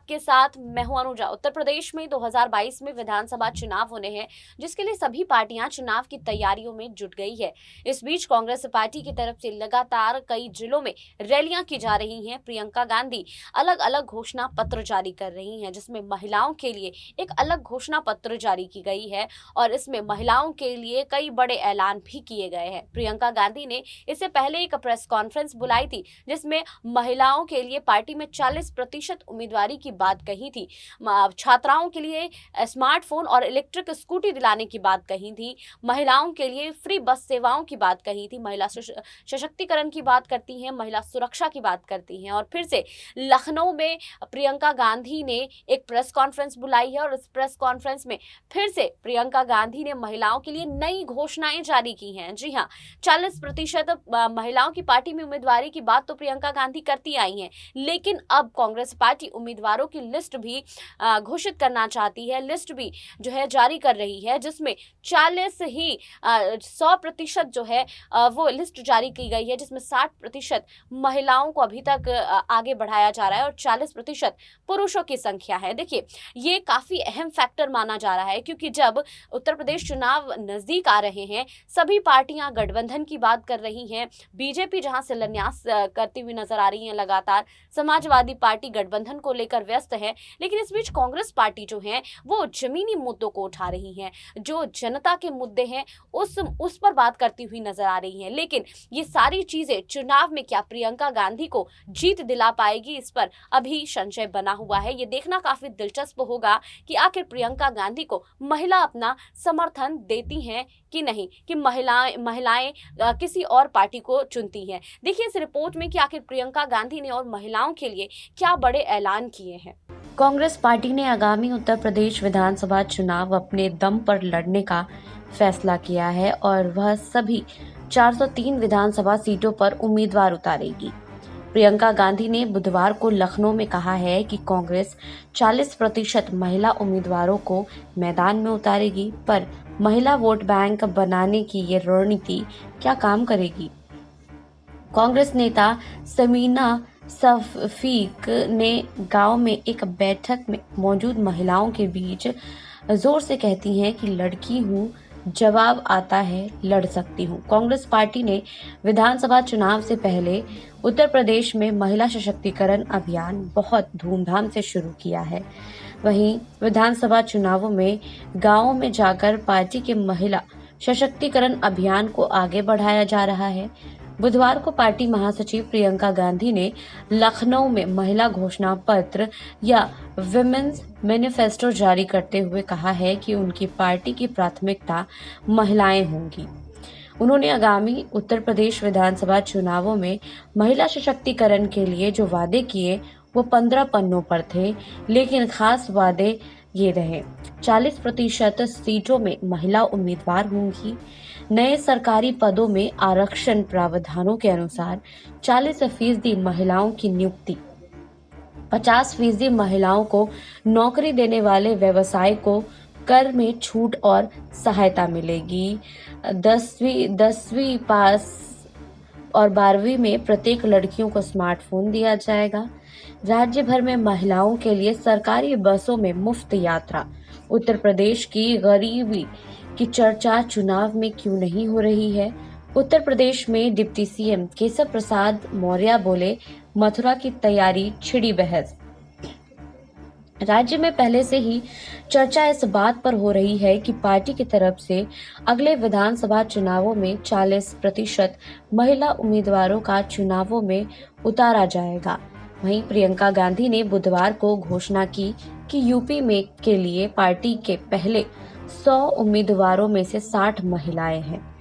आपके साथ मैं हूं अनुजा। उत्तर प्रदेश में 2022 में विधानसभा चुनाव होने हैं, जिसके लिए सभी पार्टियां चुनाव की तैयारियों में जुट गई है। इस बीच कांग्रेस पार्टी की तरफ से लगातार कई जिलों में रैलियां की जा रही हैं। प्रियंका गांधी अलग अलग घोषणा पत्र जारी कर रही हैं, जिसमें महिलाओं के लिए एक अलग घोषणा पत्र जारी की गई है और इसमें महिलाओं के लिए कई बड़े ऐलान भी किए गए हैं। प्रियंका गांधी ने इससे पहले एक प्रेस कॉन्फ्रेंस बुलाई थी, जिसमें महिलाओं के लिए पार्टी में 40% उम्मीदवारी की बात कही थी। छात्राओं के लिए स्मार्टफोन और इलेक्ट्रिक स्कूटी दिलाने की बात कही थी। महिलाओं के लिए फ्री बस सेवाओं की बात कही थी। महिला सशक्तिकरण की बात करती हैं, महिला सुरक्षा की बात करती हैं। और फिर से लखनऊ में प्रियंका गांधी ने एक प्रेस कॉन्फ्रेंस बुलाई है और इस प्रेस कॉन्फ्रेंस में फिर से प्रियंका गांधी ने महिलाओं के लिए नई घोषणाएं जारी की हैं। जी हाँ, 40% महिलाओं की पार्टी में उम्मीदवारी की बात तो प्रियंका गांधी करती आई हैं, लेकिन अब कांग्रेस पार्टी उम्मीदवारों की लिस्ट भी घोषित करना चाहती है, लिस्ट भी जो है जारी कर रही है, जिसमें 100% जो है वो लिस्ट जारी की गई है, जिसमें 60% महिलाओं को अभी तक आगे बढ़ाया जा रहा है और 40% पुरुषों की संख्या है। देखिए, ये काफी अहम फैक्टर माना जा रहा है, क्योंकि जब उत्तर प्रदेश चुनाव नजदीक आ रहे हैं, सभी पार्टियां गठबंधन की बात कर रही हैं। बीजेपी जहां शिलान्यास करती हुई नजर आ रही है लगातार, समाजवादी पार्टी गठबंधन को लेकर व्यस्त है, लेकिन इस बीच कांग्रेस पार्टी जो है वो जमीनी मुद्दों को उठा रही है, जो जनता के मुद्दे हैं उस पर बात करती हुई नजर आ रही है। लेकिन ये सारी चीजें चुनाव में क्या प्रियंका गांधी को जीत दिला पाएगी, इस पर अभी संशय बना हुआ है। ये देखना काफी दिलचस्प होगा कि आखिर प्रियंका गांधी को महिला अपना समर्थन देती हैं कि नहीं, कि महिलाएं किसी और पार्टी को चुनती हैं। देखिए इस रिपोर्ट में कि आखिर प्रियंका गांधी ने और महिलाओं के लिए क्या बड़े ऐलान किए हैं। कांग्रेस पार्टी ने आगामी उत्तर प्रदेश विधानसभा चुनाव अपने दम पर लड़ने का फैसला किया है और वह सभी 403 विधानसभा सीटों पर उम्मीदवार उतारेगी। प्रियंका गांधी ने बुधवार को लखनऊ में कहा है कि कांग्रेस 40% महिला उम्मीदवारों को मैदान में उतारेगी, पर महिला वोट बैंक बनाने की ये रणनीति क्या काम करेगी? कांग्रेस नेता समीना सफीक ने गांव में एक बैठक में मौजूद महिलाओं के बीच जोर से कहती हैं कि लड़की हूं, जवाब आता है, लड़ सकती हूं। कांग्रेस पार्टी ने विधानसभा चुनाव से पहले उत्तर प्रदेश में महिला सशक्तिकरण अभियान बहुत धूमधाम से शुरू किया है। वहीं विधानसभा चुनावों में गांवों में जाकर पार्टी के महिला सशक्तिकरण अभियान को आगे बढ़ाया जा रहा है। बुधवार को पार्टी महासचिव प्रियंका गांधी ने लखनऊ में महिला घोषणा पत्र या विमेन्स मैनिफेस्टो जारी करते हुए कहा है कि उनकी पार्टी की प्राथमिकता महिलाएं होंगी। उन्होंने आगामी उत्तर प्रदेश विधानसभा चुनावों में महिला सशक्तिकरण के लिए जो वादे किए वो 15 पन्नों पर थे, लेकिन खास वादे ये रहे। 40% सीटों में महिला उम्मीदवार होंगी। नए सरकारी पदों में आरक्षण प्रावधानों के अनुसार 40% महिलाओं की नियुक्ति, 50% महिलाओं को नौकरी देने वाले व्यवसाय को कर में छूट और सहायता मिलेगी। 10वीं पास और 12वीं में प्रत्येक लड़कियों को स्मार्टफोन दिया जाएगा। राज्य भर में महिलाओं के लिए सरकारी बसों में मुफ्त यात्रा। उत्तर प्रदेश की गरीबी की चर्चा चुनाव में क्यों नहीं हो रही है? उत्तर प्रदेश में डिप्टी सीएम केशव प्रसाद मौर्य बोले, मथुरा की तैयारी छिड़ी बहस। राज्य में पहले से ही चर्चा इस बात पर हो रही है कि पार्टी की तरफ से अगले विधानसभा चुनावों में 40% महिला उम्मीदवारों का चुनावों में उतारा जाएगा। वहीं प्रियंका गांधी ने बुधवार को घोषणा की कि यूपी में के लिए पार्टी के पहले 100 उम्मीदवारों में से 60 महिलाएं हैं।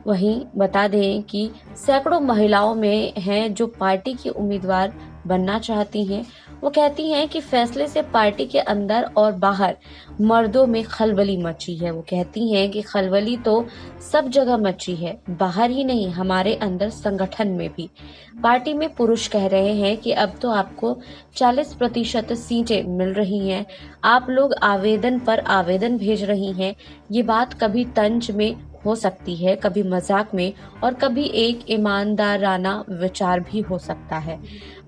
वहीं बता दें कि सैकड़ों महिलाओं में हैं जो पार्टी की उम्मीदवार बनना चाहती हैं। वो कहती हैं कि फैसले से पार्टी के अंदर और बाहर मर्दों में खलबली मची है। वो कहती हैं कि खलबली तो सब जगह मची है, बाहर ही नहीं, हमारे अंदर संगठन में भी। पार्टी में पुरुष कह रहे हैं कि अब तो आपको 40% सीटें मिल रही हैं, आप लोग आवेदन पर आवेदन भेज रही हैं। ये बात कभी तंज में हो सकती है, कभी मजाक में और कभी एक ईमानदाराना विचार भी हो सकता है,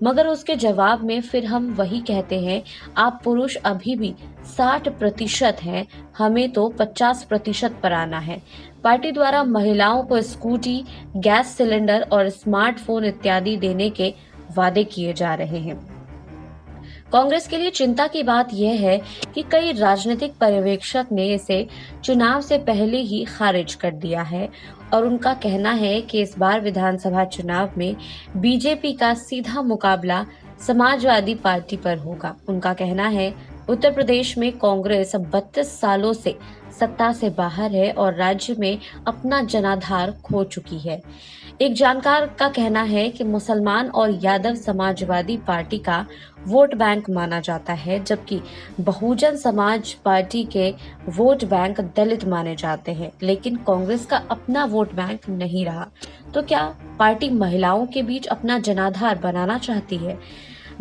मगर उसके जवाब में फिर हम वही कहते हैं, आप पुरुष अभी भी 60% हैं, हमें तो 50% पर आना है। पार्टी द्वारा महिलाओं को स्कूटी, गैस सिलेंडर और स्मार्टफोन इत्यादि देने के वादे किए जा रहे हैं। कांग्रेस के लिए चिंता की बात यह है कि कई राजनीतिक पर्यवेक्षक ने इसे चुनाव से पहले ही खारिज कर दिया है और उनका कहना है कि इस बार विधानसभा चुनाव में बीजेपी का सीधा मुकाबला समाजवादी पार्टी पर होगा। उनका कहना है, उत्तर प्रदेश में कांग्रेस 32 सालों से सत्ता से बाहर है और राज्य में अपना जनाधार खो चुकी है। एक जानकार का कहना है कि मुसलमान और यादव समाजवादी पार्टी का वोट बैंक माना जाता है, जबकि बहुजन समाज पार्टी के वोट बैंक दलित माने जाते हैं, लेकिन कांग्रेस का अपना वोट बैंक नहीं रहा। तो क्या पार्टी महिलाओं के बीच अपना जनाधार बनाना चाहती है?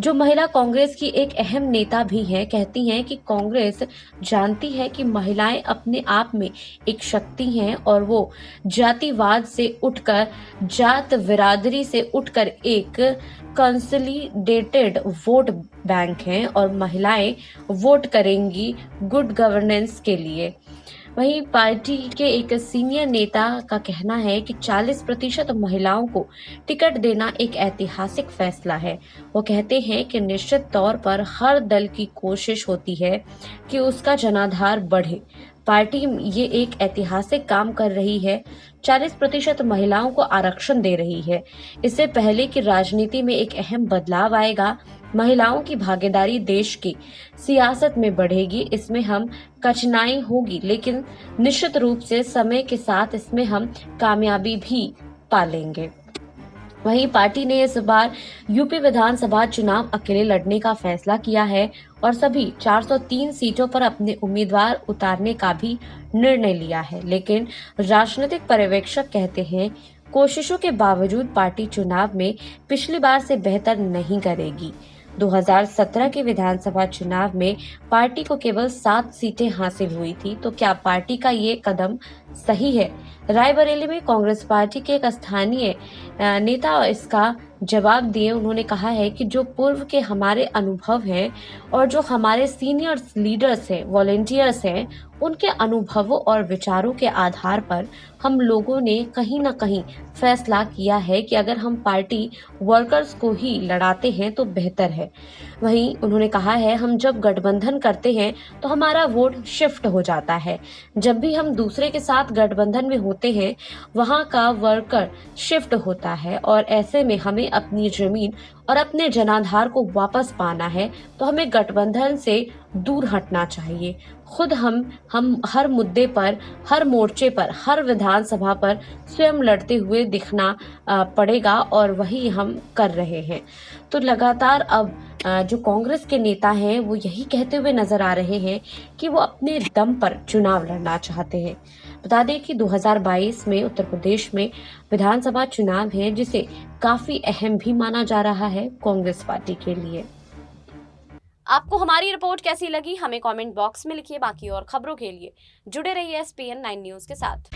जो महिला कांग्रेस की एक अहम नेता भी हैं, कहती हैं कि कांग्रेस जानती है कि महिलाएं अपने आप में एक शक्ति हैं और वो जातिवाद से उठकर, जात बिरादरी से उठकर एक कंसोलिडेटेड वोट बैंक हैं और महिलाएं वोट करेंगी गुड गवर्नेंस के लिए। वहीं पार्टी के एक सीनियर नेता का कहना है कि 40% महिलाओं को टिकट देना एक ऐतिहासिक फैसला है। वो कहते हैं कि निश्चित तौर पर हर दल की कोशिश होती है कि उसका जनाधार बढ़े। पार्टी ये एक ऐतिहासिक काम कर रही है, 40% महिलाओं को आरक्षण दे रही है। इससे पहले कि राजनीति में एक अहम बदलाव आएगा, महिलाओं की भागीदारी देश की सियासत में बढ़ेगी। इसमें हम कठिनाई होगी, लेकिन निश्चित रूप से समय के साथ इसमें हम कामयाबी भी पालेंगे। वहीं पार्टी ने इस बार यूपी विधानसभा चुनाव अकेले लड़ने का फैसला किया है और सभी 403 सीटों पर अपने उम्मीदवार उतारने का भी निर्णय लिया है, लेकिन राजनीतिक पर्यवेक्षक कहते हैं, कोशिशों के बावजूद पार्टी चुनाव में पिछली बार से बेहतर नहीं करेगी। 2017 के विधानसभा चुनाव में पार्टी को केवल 7 सीटें हासिल हुई थी, तो क्या पार्टी का ये कदम सही है? रायबरेली में कांग्रेस पार्टी के एक स्थानीय नेता इसका जवाब दिए। उन्होंने कहा है कि जो पूर्व के हमारे अनुभव हैं और जो हमारे सीनियर लीडर्स हैं, वॉलंटियर्स हैं, उनके अनुभवों और विचारों के आधार पर हम लोगों ने कहीं ना कहीं फैसला किया है कि अगर हम पार्टी वर्कर्स को ही लड़ाते हैं तो बेहतर है। वहीं उन्होंने कहा है, हम जब गठबंधन करते हैं तो हमारा वोट शिफ्ट हो जाता है। जब भी हम दूसरे के साथ गठबंधन में होते हैं, वहां का वर्कर शिफ्ट होता है और ऐसे में हमें अपनी जमीन और अपने जनाधार को वापस पाना है, तो हमें गठबंधन से दूर हटना चाहिए। खुद हम हर मुद्दे पर, हर मोर्चे पर, हर विधानसभा पर स्वयं लड़ते हुए दिखना पड़ेगा और वही हम कर रहे हैं। तो लगातार अब जो कांग्रेस के नेता हैं वो यही कहते हुए नजर आ रहे हैं कि वो अपने दम पर चुनाव लड़ना चाहते हैं। बता दें कि 2022 में उत्तर प्रदेश में विधानसभा चुनाव है, जिसे काफी अहम भी माना जा रहा है कांग्रेस पार्टी के लिए। आपको हमारी रिपोर्ट कैसी लगी, हमें कमेंट बॉक्स में लिखिए। बाकी और खबरों के लिए जुड़े रहिए SPN 9 न्यूज के साथ।